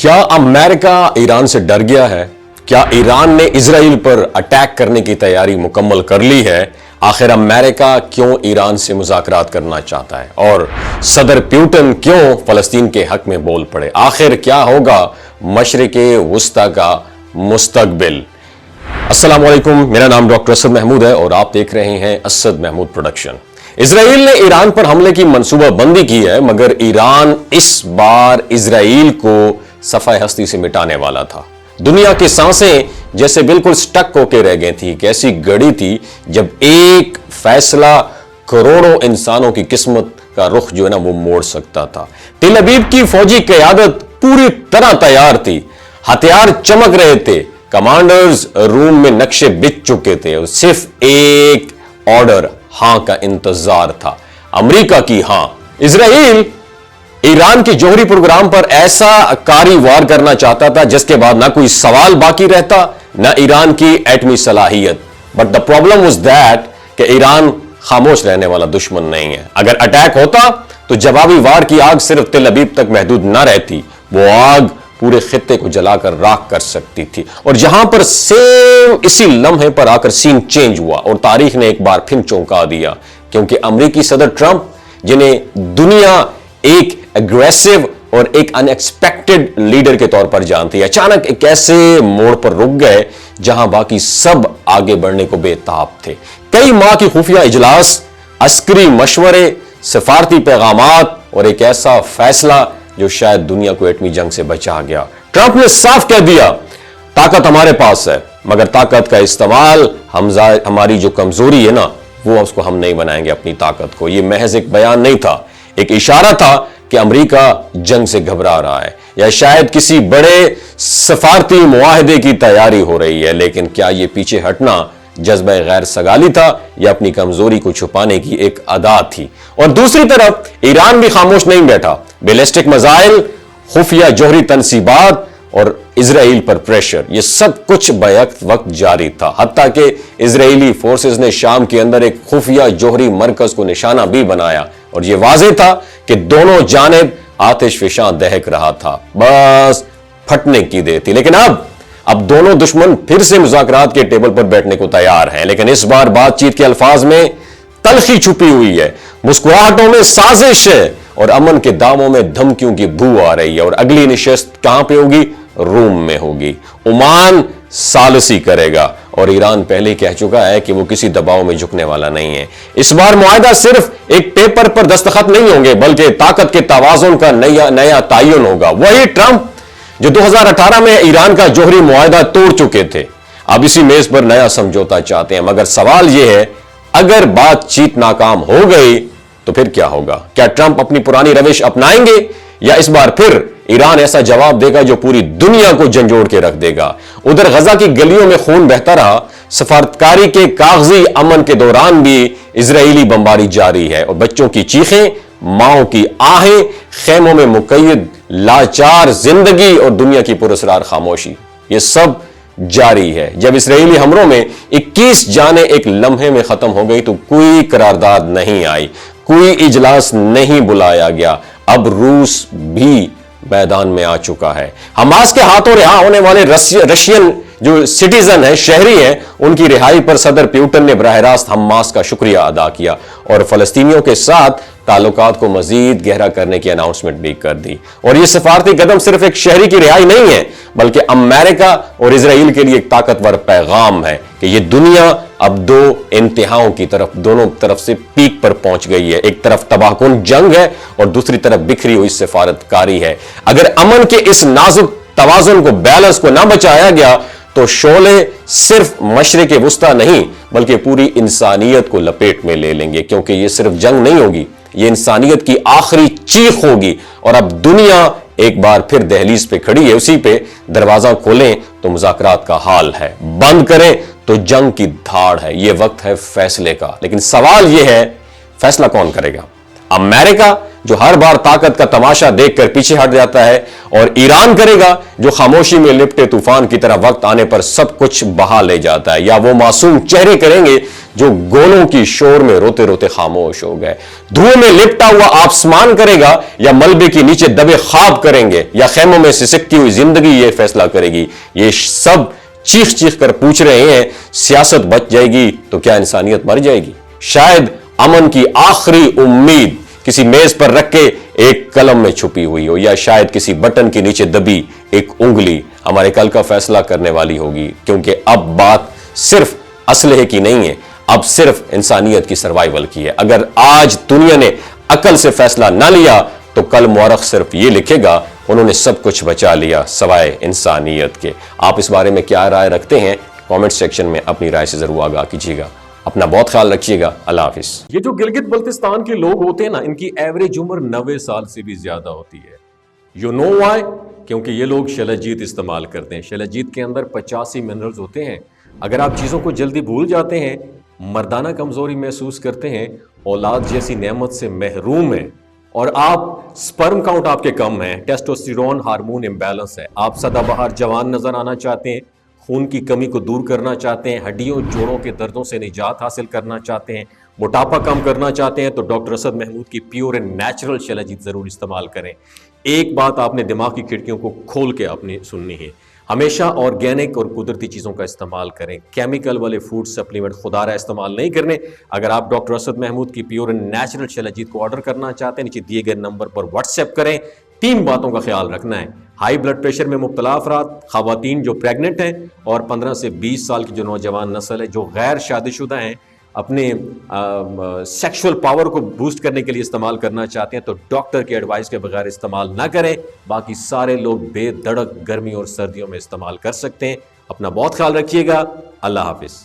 کیا امریکہ ایران سے ڈر گیا ہے؟ کیا ایران نے اسرائیل پر اٹیک کرنے کی تیاری مکمل کر لی ہے؟ آخر امریکہ کیوں ایران سے مذاکرات کرنا چاہتا ہے اور صدر پیوٹن کیوں فلسطین کے حق میں بول پڑے؟ آخر کیا ہوگا مشرق وسطی کا مستقبل؟ السلام علیکم، میرا نام ڈاکٹر اسد محمود ہے اور آپ دیکھ رہے ہیں اسد محمود پروڈکشن۔ اسرائیل نے ایران پر حملے کی منصوبہ بندی کی ہے، مگر ایران اس بار اسرائیل کو صفحہ ہستی سے مٹانے والا تھا۔ دنیا کی سانسیں جیسے بالکل سٹک ہو کے رہ گئی تھی۔ ایک ایسی گھڑی تھی جب ایک فیصلہ کروڑوں انسانوں کی قسمت کا رخ جو ہے نا وہ موڑ سکتا تھا۔ تل ابیب کی فوجی قیادت پوری طرح تیار تھی، ہتھیار چمک رہے تھے، کمانڈرز روم میں نقشے بچ چکے تھے اور صرف ایک آرڈر ہاں کا انتظار تھا، امریکہ کی ہاں۔ اسرائیل ایران کے جوہری پروگرام پر ایسا کاری وار کرنا چاہتا تھا جس کے بعد نہ کوئی سوال باقی رہتا نہ ایران کی ایٹمی صلاحیت۔ But the problem was that کہ ایران خاموش رہنے والا دشمن نہیں ہے۔ اگر اٹیک ہوتا تو جوابی وار کی آگ صرف تل ابیب تک محدود نہ رہتی، وہ آگ پورے خطے کو جلا کر راکھ کر سکتی تھی۔ اور جہاں پر سیم اسی لمحے پر آ کر سین چینج ہوا اور تاریخ نے ایک بار پھر چونکا دیا، کیونکہ امریکی صدر ٹرمپ جنہیں دنیا ایک اگریسو اور ایک ان ایکسپیکٹڈ لیڈر کے طور پر جانتی ہے، اچانک ایک ایسے موڑ پر رک گئے جہاں باقی سب آگے بڑھنے کو بے تاب تھے۔ کئی ماہ کی خفیہ اجلاس، عسکری مشورے، سفارتی پیغامات اور ایک ایسا فیصلہ جو شاید دنیا کو ایٹمی جنگ سے بچا گیا۔ ٹرمپ نے صاف کہہ دیا، طاقت ہمارے پاس ہے، مگر طاقت کا استعمال ہماری جو کمزوری ہے نا وہ اس کو ہم نہیں بنائیں گے اپنی طاقت کو۔ یہ محض ایک بیان نہیں تھا، ایک اشارہ تھا کہ امریکہ جنگ سے گھبرا رہا ہے یا شاید کسی بڑے سفارتی معاہدے کی تیاری ہو رہی ہے۔ لیکن کیا یہ پیچھے ہٹنا جذبہ غیر سگالی تھا یا اپنی کمزوری کو چھپانے کی ایک ادا تھی؟ اور دوسری طرف ایران بھی خاموش نہیں بیٹھا۔ بیلسٹک میزائل، خفیہ جوہری تنصیبات اور اسرائیل پر پریشر، یہ سب کچھ بیک وقت جاری تھا۔ حتیٰ کہ اسرائیلی فورسز نے شام کے اندر ایک خفیہ جوہری مرکز کو نشانہ بھی بنایا اور یہ واضح تھا کہ دونوں جانب آتش فشاں دہک رہا تھا، بس پھٹنے کی دیر تھی۔ لیکن اب دونوں دشمن پھر سے مذاکرات کے ٹیبل پر بیٹھنے کو تیار ہیں، لیکن اس بار بات چیت کے الفاظ میں تلخی چھپی ہوئی ہے، مسکراہٹوں میں سازش ہے اور امن کے داموں میں دھمکیوں کی بو آ رہی ہے۔ اور اگلی نشست کہاں پہ ہوگی؟ روم میں ہوگی۔ عمان ثالثی کرے گا اور ایران پہلے کہہ چکا ہے کہ وہ کسی دباؤ میں جھکنے والا نہیں ہے۔ اس بار معاہدہ صرف ایک پیپر پر دستخط نہیں ہوں گے بلکہ طاقت کے توازن کا نیا تعین ہوگا۔ وہی ٹرمپ جو 2018 میں ایران کا جوہری معاہدہ توڑ چکے تھے، اب اسی میز پر نیا سمجھوتا چاہتے ہیں۔ مگر سوال یہ ہے، اگر بات چیت ناکام ہو گئی تو پھر کیا ہوگا؟ کیا ٹرمپ اپنی پرانی روش اپنائیں گے یا اس بار پھر ایران ایسا جواب دے گا جو پوری دنیا کو جھنجھوڑ کے رکھ دے گا؟ ادھر غزہ کی گلیوں میں خون بہتا رہا، سفارتکاری کے کاغذی امن کے دوران بھی اسرائیلی بمباری جاری ہے اور بچوں کی چیخیں، ماؤں کی آہیں، خیموں میں مقید لاچار زندگی اور دنیا کی پراسرار خاموشی، یہ سب جاری ہے۔ جب اسرائیلی حملوں میں 21 جانیں ایک لمحے میں ختم ہو گئی تو کوئی قرارداد نہیں آئی، کوئی اجلاس نہیں بلایا گیا۔ اب روس بھی میدان میں آ چکا ہے۔ حماس کے ہاتھوں رہا ہونے والے رشین جو سٹیزن ہیں، شہری ہیں، ان کی رہائی پر صدر پیوٹن نے براہ راست حماس کا شکریہ ادا کیا اور فلسطینیوں کے ساتھ تعلقات کو مزید گہرا کرنے کی اناؤنسمنٹ بھی کر دی۔ اور یہ سفارتی قدم صرف ایک شہری کی رہائی نہیں ہے بلکہ امریکہ اور اسرائیل کے لیے ایک طاقتور پیغام ہے کہ یہ دنیا اب دو انتہاؤں کی طرف، دونوں طرف سے پیک پر پہنچ گئی ہے۔ ایک طرف تباہ کن جنگ ہے اور دوسری طرف بکھری ہوئی سفارتکاری ہے۔ اگر امن کے اس نازک توازن کو، بیلنس کو نہ بچایا گیا تو شعلے صرف مشرق وسطی نہیں بلکہ پوری انسانیت کو لپیٹ میں لے لیں گے، کیونکہ یہ صرف جنگ نہیں ہوگی، یہ انسانیت کی آخری چیخ ہوگی۔ اور اب دنیا ایک بار پھر دہلیز پہ کھڑی ہے، اسی پہ دروازہ کھولیں تو مذاکرات کا حال ہے، بند کریں تو جنگ کی دھاڑ ہے۔ یہ وقت ہے فیصلے کا، لیکن سوال یہ ہے فیصلہ کون کرے گا؟ امریکہ جو ہر بار طاقت کا تماشا دیکھ کر پیچھے ہٹ جاتا ہے، اور ایران کرے گا جو خاموشی میں لپٹے طوفان کی طرح وقت آنے پر سب کچھ بہا لے جاتا ہے، یا وہ معصوم چہرے کریں گے جو گولوں کی شور میں روتے روتے خاموش ہو گئے، دھوئیں میں لپٹا ہوا آسمان کرے گا یا ملبے کے نیچے دبے خواب کریں گے، یا خیموں میں سسکتی ہوئی زندگی یہ فیصلہ کرے گی۔ یہ سب چیخ چیخ کر پوچھ رہے ہیں، سیاست بچ جائے گی تو کیا انسانیت مر جائے گی؟ شاید امن کی آخری امید کسی میز پر رکھ کے ایک قلم میں چھپی ہوئی ہو، یا شاید کسی بٹن کے نیچے دبی ایک انگلی ہمارے کل کا فیصلہ کرنے والی ہوگی، کیونکہ اب بات صرف اسلحے کی نہیں ہے، اب صرف انسانیت کی سروائیول کی ہے۔ اگر آج دنیا نے عقل سے فیصلہ نہ لیا تو کل مورخ صرف یہ لکھے گا انہوں نے سب کچھ بچا لیا سوائے انسانیت کے۔ آپ اس بارے میں کیا رائے رکھتے ہیں؟ کامنٹ سیکشن میں اپنی رائے سے ضرور آگاہ کیجیے گا۔ اپنا بہت خیال رکھیے گا۔ اللہ حافظ۔ یہ جو گلگت بلتستان کے لوگ ہوتے ہیں نا، ان کی ایوریج عمر 90 سال سے بھی زیادہ ہوتی ہے۔ You know why? کیونکہ یہ لوگ شلجیت استعمال کرتے ہیں۔ شلجیت کے اندر 85 منرلز ہوتے ہیں۔ اگر آپ چیزوں کو جلدی بھول جاتے ہیں، مردانہ کمزوری محسوس کرتے ہیں، اولاد جیسی نعمت سے محروم ہیں، اور آپ سپرم کاؤنٹ آپ کے کم ہیں، ٹیسٹوسٹیرون ہارمون امبیلنس ہے، آپ سدا بہار جوان نظر آنا چاہتے ہیں، خون کی کمی کو دور کرنا چاہتے ہیں، ہڈیوں جوڑوں کے دردوں سے نجات حاصل کرنا چاہتے ہیں، موٹاپا کم کرنا چاہتے ہیں، تو ڈاکٹر اسد محمود کی پیور اینڈ نیچرل شلجیت ضرور استعمال کریں۔ ایک بات آپ نے دماغ کی کھڑکیوں کو کھول کے اپنی سننی ہے، ہمیشہ آرگینک اور قدرتی چیزوں کا استعمال کریں، کیمیکل والے فوڈ سپلیمنٹ خدا رہا استعمال نہیں کرنے۔ اگر آپ ڈاکٹر اسد محمود کی پیور اینڈ نیچرل شلجیت کو آرڈر کرنا چاہتے ہیں، نیچے دیے گئے نمبر پر واٹس ایپ کریں۔ 3 باتوں کا خیال رکھنا ہے: ہائی بلڈ پریشر میں مبتلا افراد، خواتین جو پریگننٹ ہیں، اور 15 سے 20 سال کی جو نوجوان نسل ہے جو غیر شادی شدہ ہیں، اپنے سیکشول پاور کو بوسٹ کرنے کے لیے استعمال کرنا چاہتے ہیں تو ڈاکٹر کی ایڈوائس کے بغیر استعمال نہ کریں۔ باقی سارے لوگ بے دھڑک گرمی اور سردیوں میں استعمال کر سکتے ہیں۔ اپنا بہت خیال رکھیے گا۔ اللہ حافظ۔